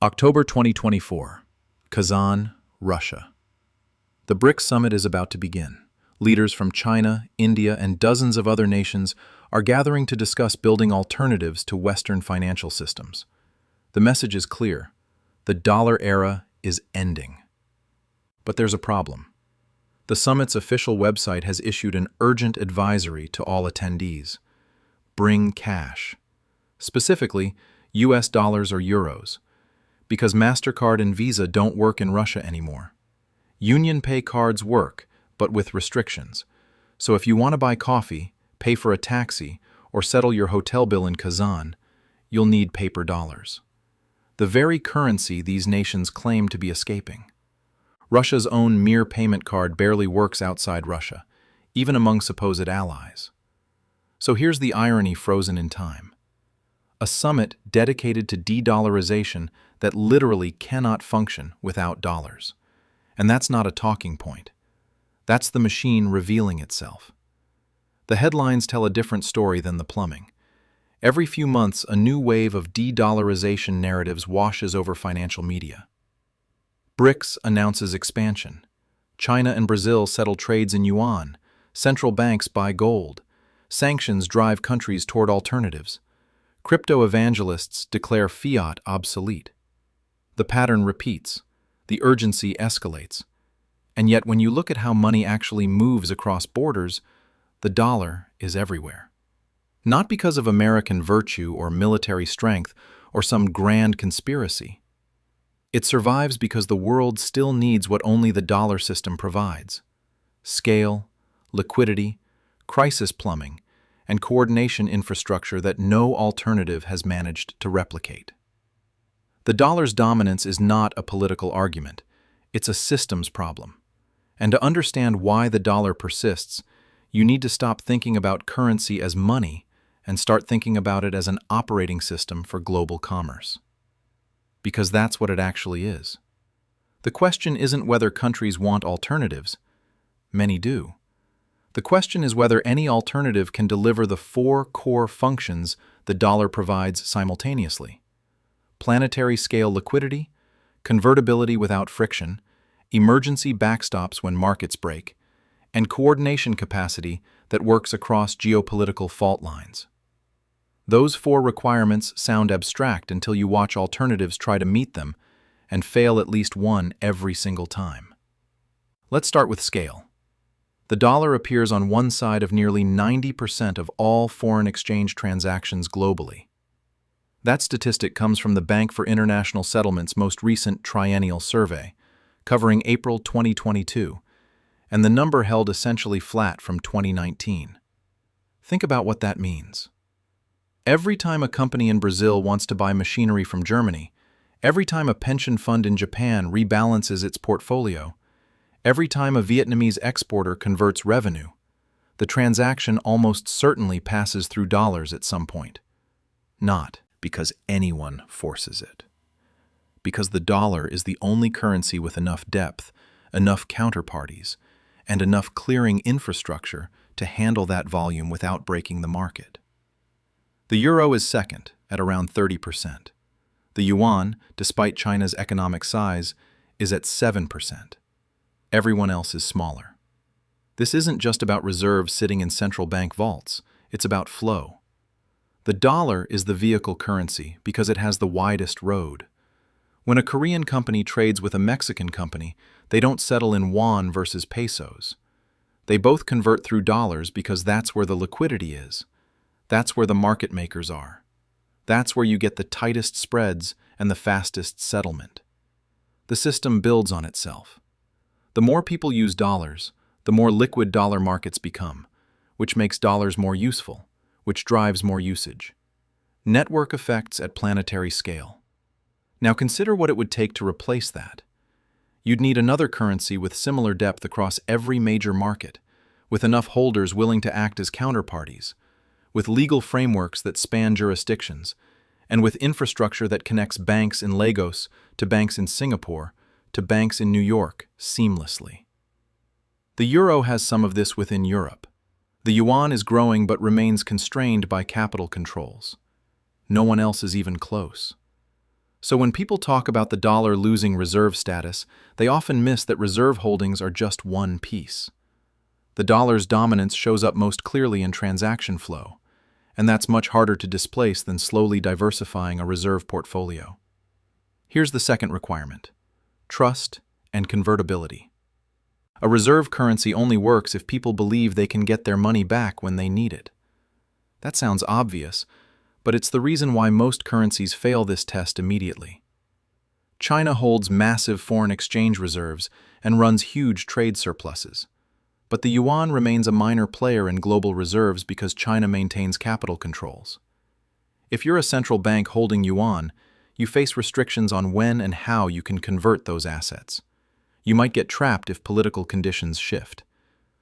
October 2024, Kazan, Russia. The BRICS summit is about to begin. Leaders from China, India, and dozens of other nations are gathering to discuss building alternatives to Western financial systems. The message is clear. The dollar era is ending. But there's a problem. The summit's official website has issued an urgent advisory to all attendees. Bring cash. Specifically, US dollars or euros, because MasterCard and Visa don't work in Russia anymore. Union Pay cards work, but with restrictions. So if you want to buy coffee, pay for a taxi, or settle your hotel bill in Kazan, you'll need paper dollars. The very currency these nations claim to be escaping. Russia's own mere payment card barely works outside Russia, even among supposed allies. So here's the irony frozen in time. A summit dedicated to de-dollarization that literally cannot function without dollars. And that's not a talking point. That's the machine revealing itself. The headlines tell a different story than the plumbing. Every few months, a new wave of de-dollarization narratives washes over financial media. BRICS announces expansion. China and Brazil settle trades in yuan. Central banks buy gold. Sanctions drive countries toward alternatives. Crypto evangelists declare fiat obsolete. The pattern repeats. The urgency escalates. And yet when you look at how money actually moves across borders, the dollar is everywhere. Not because of American virtue or military strength or some grand conspiracy. It survives because the world still needs what only the dollar system provides: scale, liquidity, crisis plumbing, and coordination infrastructure that no alternative has managed to replicate. The dollar's dominance is not a political argument, it's a systems problem. And to understand why the dollar persists, you need to stop thinking about currency as money and start thinking about it as an operating system for global commerce. Because that's what it actually is. The question isn't whether countries want alternatives. Many do. The question is whether any alternative can deliver the four core functions the dollar provides simultaneously: planetary scale liquidity, convertibility without friction, emergency backstops when markets break, and coordination capacity that works across geopolitical fault lines. Those four requirements sound abstract until you watch alternatives try to meet them and fail at least one every single time. Let's start with scale. The dollar appears on one side of nearly 90% of all foreign exchange transactions globally. That statistic comes from the Bank for International Settlement's most recent triennial survey, covering April 2022, and the number held essentially flat from 2019. Think about what that means. Every time a company in Brazil wants to buy machinery from Germany, every time a pension fund in Japan rebalances its portfolio, every time a Vietnamese exporter converts revenue, the transaction almost certainly passes through dollars at some point. Not because anyone forces it. Because the dollar is the only currency with enough depth, enough counterparties, and enough clearing infrastructure to handle that volume without breaking the market. The euro is second, at around 30%. The yuan, despite China's economic size, is at 7%. Everyone else is smaller. This isn't just about reserves sitting in central bank vaults, it's about flow. The dollar is the vehicle currency because it has the widest road. When a Korean company trades with a Mexican company, they don't settle in yuan versus pesos. They both convert through dollars because that's where the liquidity is. That's where the market makers are. That's where you get the tightest spreads and the fastest settlement. The system builds on itself. The more people use dollars, the more liquid dollar markets become, which makes dollars more useful, which drives more usage. Network effects at planetary scale. Now consider what it would take to replace that. You'd need another currency with similar depth across every major market, with enough holders willing to act as counterparties, with legal frameworks that span jurisdictions, and with infrastructure that connects banks in Lagos to banks in Singapore to banks in New York seamlessly. The euro has some of this within Europe. The yuan is growing but remains constrained by capital controls. No one else is even close. So when people talk about the dollar losing reserve status, they often miss that reserve holdings are just one piece. The dollar's dominance shows up most clearly in transaction flow, and that's much harder to displace than slowly diversifying a reserve portfolio. Here's the second requirement: trust and convertibility. A reserve currency only works if people believe they can get their money back when they need it. That sounds obvious, but it's the reason why most currencies fail this test immediately. China holds massive foreign exchange reserves and runs huge trade surpluses. But the yuan remains a minor player in global reserves because China maintains capital controls. If you're a central bank holding yuan, you face restrictions on when and how you can convert those assets. You might get trapped if political conditions shift.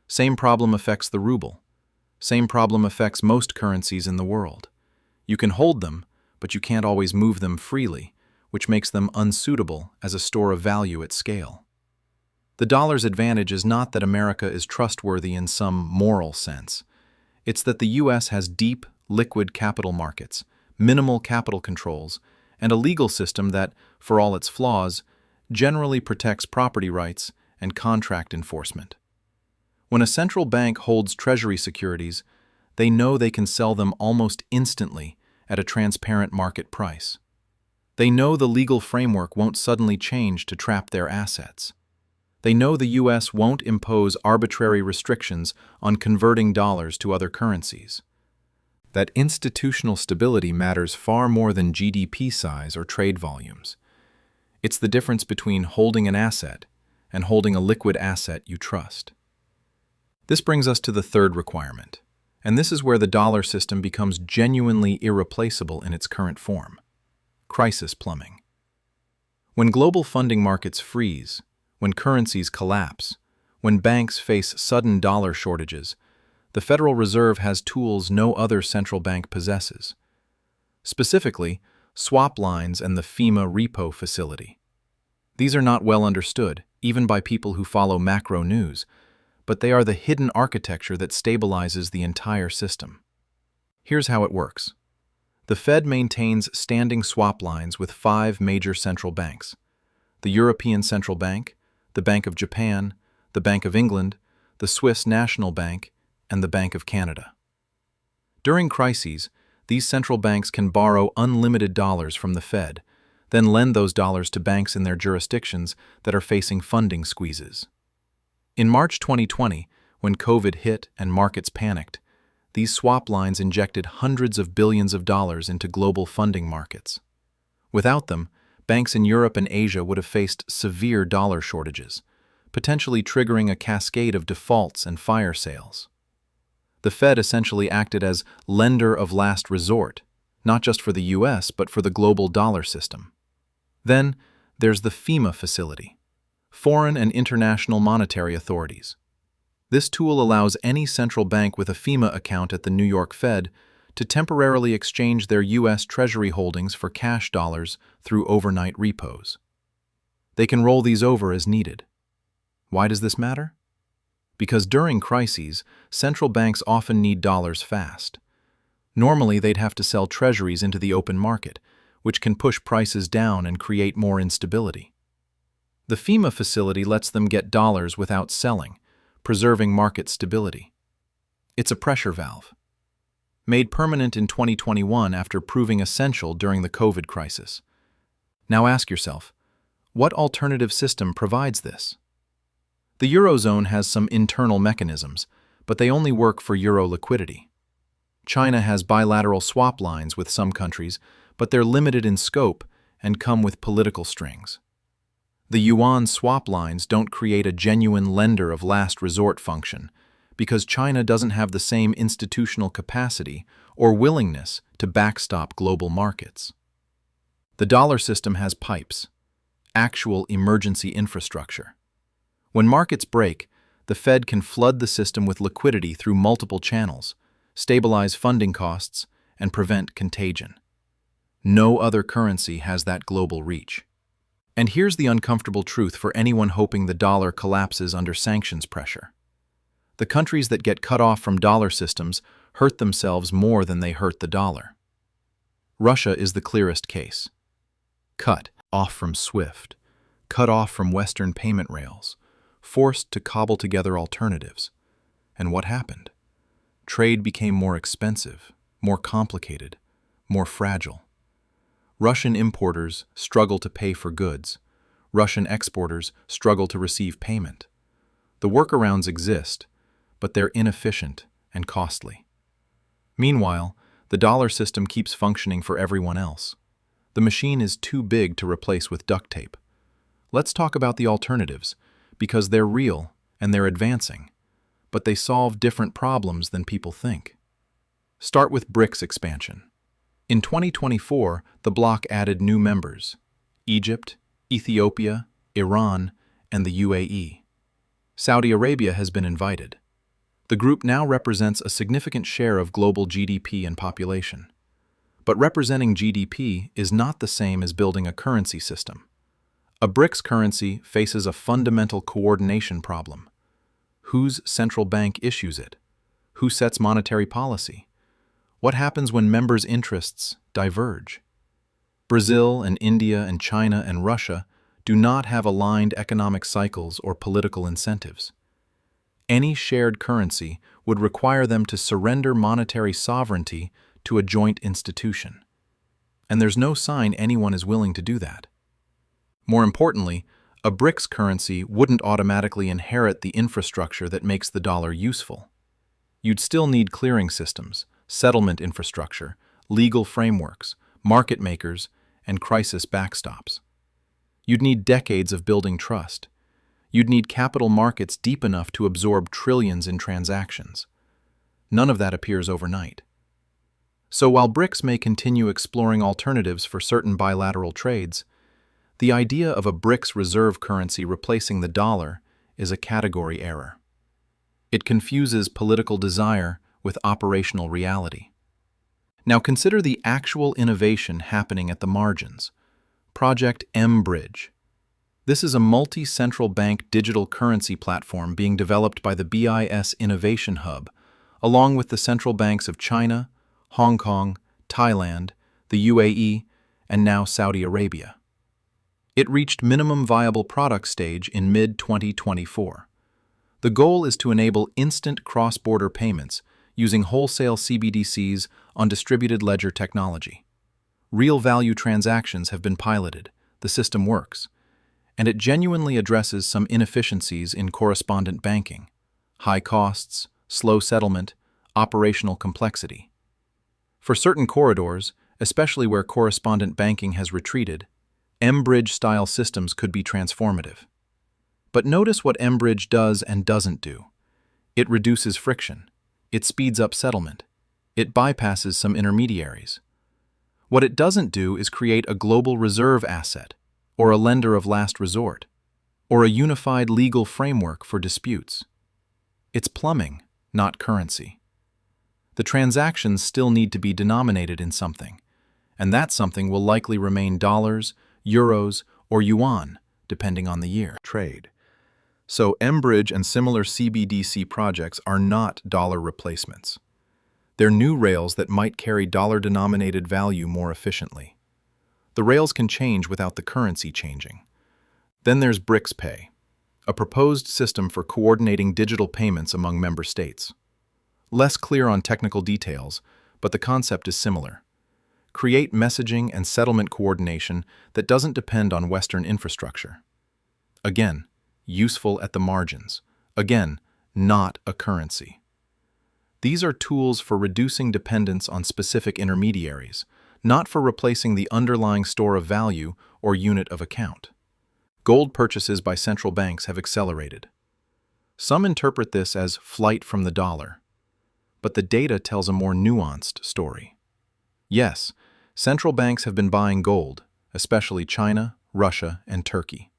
Same problem affects the ruble. Same problem affects most currencies in the world. You can hold them, but you can't always move them freely, which makes them unsuitable as a store of value at scale. The dollar's advantage is not that America is trustworthy in some moral sense. It's that the U.S. has deep, liquid capital markets, minimal capital controls, and a legal system that, for all its flaws, generally protects property rights and contract enforcement. When a central bank holds treasury securities, they know they can sell them almost instantly at a transparent market price. They know the legal framework won't suddenly change to trap their assets. They know the U.S. won't impose arbitrary restrictions on converting dollars to other currencies. That institutional stability matters far more than GDP size or trade volumes. It's the difference between holding an asset and holding a liquid asset you trust. This brings us to the third requirement, and this is where the dollar system becomes genuinely irreplaceable in its current form: crisis plumbing. When global funding markets freeze, when currencies collapse, when banks face sudden dollar shortages, the Federal Reserve has tools no other central bank possesses. Specifically, swap lines and the FEMA repo facility. These are not well understood, even by people who follow macro news, but they are the hidden architecture that stabilizes the entire system. Here's how it works. The Fed maintains standing swap lines with 5 major central banks: the European Central Bank, the Bank of Japan, the Bank of England, the Swiss National Bank, and the Bank of Canada. During crises, these central banks can borrow unlimited dollars from the Fed, then lend those dollars to banks in their jurisdictions that are facing funding squeezes. In March 2020, when COVID hit and markets panicked, these swap lines injected hundreds of billions of dollars into global funding markets. Without them, banks in Europe and Asia would have faced severe dollar shortages, potentially triggering a cascade of defaults and fire sales. The Fed essentially acted as lender of last resort, not just for the US, but for the global dollar system. Then, there's the FEMA facility, Foreign and International Monetary Authorities. This tool allows any central bank with a FEMA account at the New York Fed to temporarily exchange their U.S. Treasury holdings for cash dollars through overnight repos. They can roll these over as needed. Why does this matter? Because during crises, central banks often need dollars fast. Normally, they'd have to sell treasuries into the open market, which can push prices down and create more instability. The FEMA facility lets them get dollars without selling, preserving market stability. It's a pressure valve. Made permanent in 2021 after proving essential during the COVID crisis. Now ask yourself, what alternative system provides this? The Eurozone has some internal mechanisms, but they only work for euro liquidity. China has bilateral swap lines with some countries, but they're limited in scope and come with political strings. The yuan swap lines don't create a genuine lender of last resort function, because China doesn't have the same institutional capacity or willingness to backstop global markets. The dollar system has pipes, actual emergency infrastructure. When markets break, the Fed can flood the system with liquidity through multiple channels, stabilize funding costs, and prevent contagion. No other currency has that global reach. And here's the uncomfortable truth for anyone hoping the dollar collapses under sanctions pressure. The countries that get cut off from dollar systems hurt themselves more than they hurt the dollar. Russia is the clearest case. cut off from SWIFT, cut off from Western payment rails, forced to cobble together alternatives. And what happened? Trade became more expensive, more complicated, more fragile. Russian importers struggle to pay for goods. Russian exporters struggle to receive payment. The workarounds exist, but they're inefficient and costly. Meanwhile, the dollar system keeps functioning for everyone else. The machine is too big to replace with duct tape. Let's talk about the alternatives, because they're real and they're advancing, but they solve different problems than people think. Start with BRICS expansion. In 2024, the bloc added new members: Egypt, Ethiopia, Iran, and the UAE. Saudi Arabia has been invited. The group now represents a significant share of global GDP and population. But representing GDP is not the same as building a currency system. A BRICS currency faces a fundamental coordination problem. Whose central bank issues it? Who sets monetary policy? What happens when members' interests diverge? Brazil and India and China and Russia do not have aligned economic cycles or political incentives. Any shared currency would require them to surrender monetary sovereignty to a joint institution. And there's no sign anyone is willing to do that. More importantly, a BRICS currency wouldn't automatically inherit the infrastructure that makes the dollar useful. You'd still need clearing systems, settlement infrastructure, legal frameworks, market makers, and crisis backstops. You'd need decades of building trust. You'd need capital markets deep enough to absorb trillions in transactions. None of that appears overnight. So while BRICS may continue exploring alternatives for certain bilateral trades, the idea of a BRICS reserve currency replacing the dollar is a category error. It confuses political desire with operational reality. Now consider the actual innovation happening at the margins. Project mBridge. This is a multi-central bank digital currency platform being developed by the BIS Innovation Hub, along with the central banks of China, Hong Kong, Thailand, the UAE, and now Saudi Arabia. It reached minimum viable product stage in mid-2024. The goal is to enable instant cross-border payments using wholesale CBDCs on distributed ledger technology. Real value transactions have been piloted, the system works, and it genuinely addresses some inefficiencies in correspondent banking: high costs, slow settlement, operational complexity. For certain corridors, especially where correspondent banking has retreated, mBridge-style systems could be transformative. But notice what mBridge does and doesn't do. It reduces friction. It speeds up settlement. It bypasses some intermediaries. What it doesn't do is create a global reserve asset, or a lender of last resort, or a unified legal framework for disputes. It's plumbing, not currency. The transactions still need to be denominated in something, and that something will likely remain dollars, euros, or yuan, depending on the year. Trade. So mBridge and similar CBDC projects are not dollar replacements. They're new rails that might carry dollar-denominated value more efficiently. The rails can change without the currency changing. Then there's BRICS Pay, a proposed system for coordinating digital payments among member states. Less clear on technical details, but the concept is similar. Create messaging and settlement coordination that doesn't depend on Western infrastructure. Again, useful at the margins. Again, not a currency. These are tools for reducing dependence on specific intermediaries, not for replacing the underlying store of value or unit of account. Gold purchases by central banks have accelerated. Some interpret this as flight from the dollar, but the data tells a more nuanced story. Yes, central banks have been buying gold, especially China, Russia, and Turkey.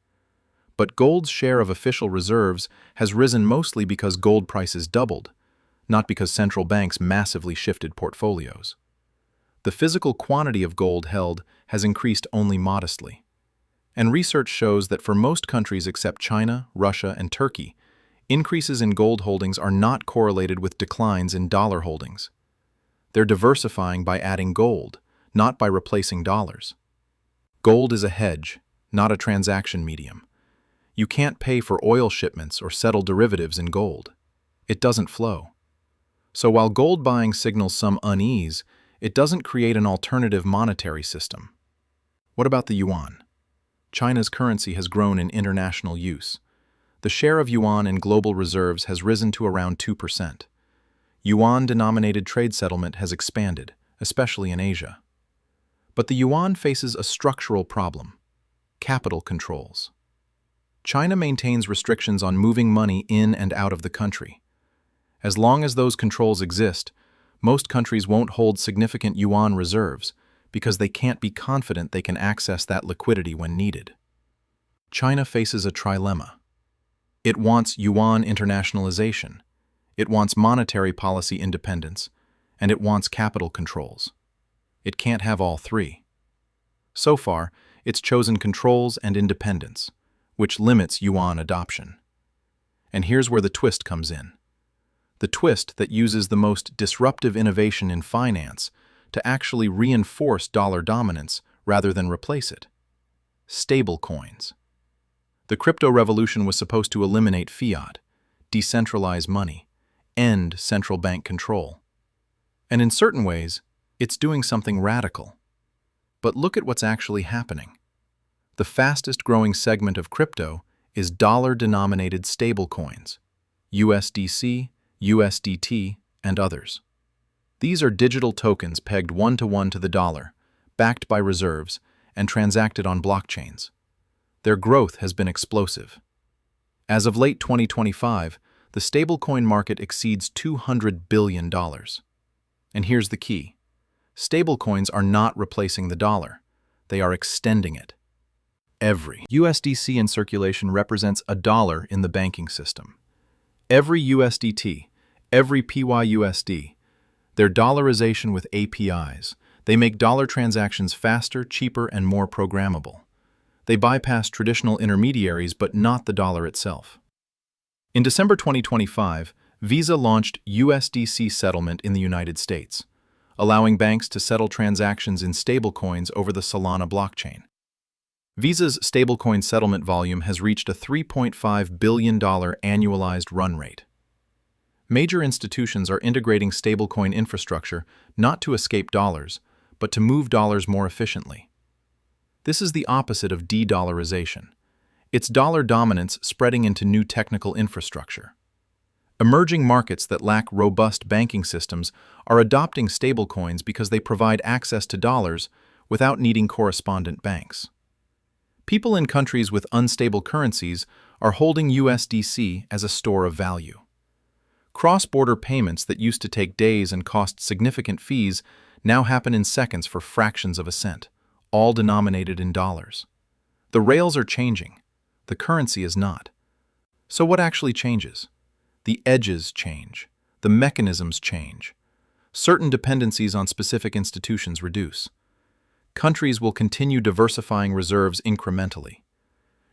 But gold's share of official reserves has risen mostly because gold prices doubled, not because central banks massively shifted portfolios. The physical quantity of gold held has increased only modestly. And research shows that for most countries except China, Russia, and Turkey, increases in gold holdings are not correlated with declines in dollar holdings. They're diversifying by adding gold, not by replacing dollars. Gold is a hedge, not a transaction medium. You can't pay for oil shipments or settle derivatives in gold. It doesn't flow. So while gold buying signals some unease, it doesn't create an alternative monetary system. What about the yuan? China's currency has grown in international use. The share of yuan in global reserves has risen to around 2%. Yuan-denominated trade settlement has expanded, especially in Asia. But the yuan faces a structural problem: capital controls. China maintains restrictions on moving money in and out of the country. As long as those controls exist, most countries won't hold significant yuan reserves because they can't be confident they can access that liquidity when needed. China faces a trilemma. It wants yuan internationalization, it wants monetary policy independence, and it wants capital controls. It can't have all three. So far, it's chosen controls and independence, which limits yuan adoption. And here's where the twist comes in. The twist that uses the most disruptive innovation in finance to actually reinforce dollar dominance rather than replace it: stablecoins. The crypto revolution was supposed to eliminate fiat, decentralize money, end central bank control. And in certain ways, it's doing something radical. But look at what's actually happening. The fastest growing segment of crypto is dollar-denominated stablecoins, USDC, USDT, and others. These are digital tokens pegged one-to-one to the dollar, backed by reserves, and transacted on blockchains. Their growth has been explosive. As of late 2025, the stablecoin market exceeds $200 billion. And here's the key. Stablecoins are not replacing the dollar. They are extending it. Every USDC in circulation represents a dollar in the banking system. Every USDT, every PYUSD, their dollarization with APIs. They make dollar transactions faster, cheaper, and more programmable. They bypass traditional intermediaries, but not the dollar itself. In December 2025, Visa launched USDC settlement in the United States, allowing banks to settle transactions in stablecoins over the Solana blockchain. Visa's stablecoin settlement volume has reached a $3.5 billion annualized run rate. Major institutions are integrating stablecoin infrastructure not to escape dollars, but to move dollars more efficiently. This is the opposite of de-dollarization. It's dollar dominance spreading into new technical infrastructure. Emerging markets that lack robust banking systems are adopting stablecoins because they provide access to dollars without needing correspondent banks. People in countries with unstable currencies are holding USDC as a store of value. Cross-border payments that used to take days and cost significant fees now happen in seconds for fractions of a cent, all denominated in dollars. The rails are changing. The currency is not. So what actually changes? The edges change. The mechanisms change. Certain dependencies on specific institutions reduce. Countries will continue diversifying reserves incrementally.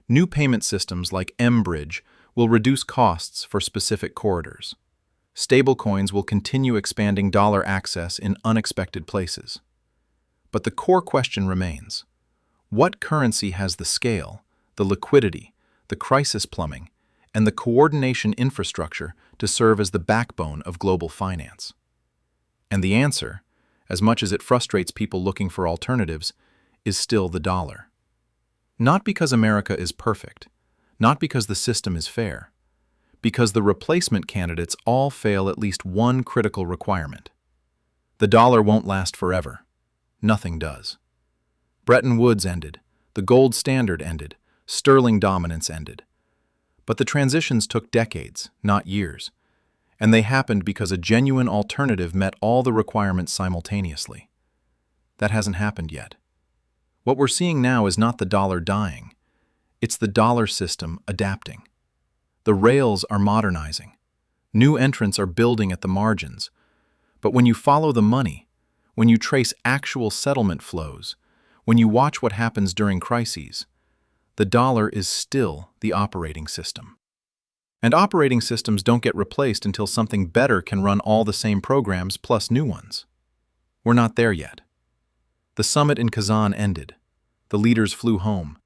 New payment systems like mBridge will reduce costs for specific corridors. Stablecoins will continue expanding dollar access in unexpected places. But the core question remains: what currency has the scale, the liquidity, the crisis plumbing, and the coordination infrastructure to serve as the backbone of global finance? And the answer, as much as it frustrates people looking for alternatives, is still the dollar. Not because America is perfect, not because the system is fair, because the replacement candidates all fail at least one critical requirement. The dollar won't last forever. Nothing does. Bretton Woods ended, the gold standard ended, sterling dominance ended. But the transitions took decades, not years, and they happened because a genuine alternative met all the requirements simultaneously. That hasn't happened yet. What we're seeing now is not the dollar dying. It's the dollar system adapting. The rails are modernizing. New entrants are building at the margins. But when you follow the money, when you trace actual settlement flows, when you watch what happens during crises, the dollar is still the operating system. And operating systems don't get replaced until something better can run all the same programs plus new ones. We're not there yet. The summit in Kazan ended. The leaders flew home.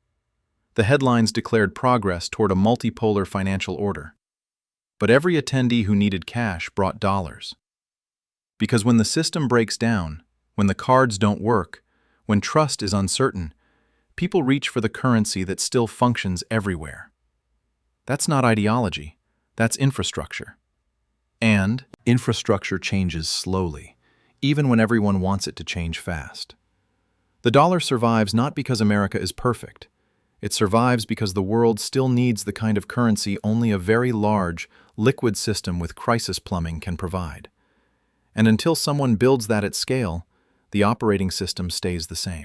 The headlines declared progress toward a multipolar financial order. But every attendee who needed cash brought dollars. Because when the system breaks down, when the cards don't work, when trust is uncertain, people reach for the currency that still functions everywhere. That's not ideology, that's infrastructure. And infrastructure changes slowly, even when everyone wants it to change fast. The dollar survives not because America is perfect. It survives because the world still needs the kind of currency only a very large, liquid system with crisis plumbing can provide. And until someone builds that at scale, the operating system stays the same.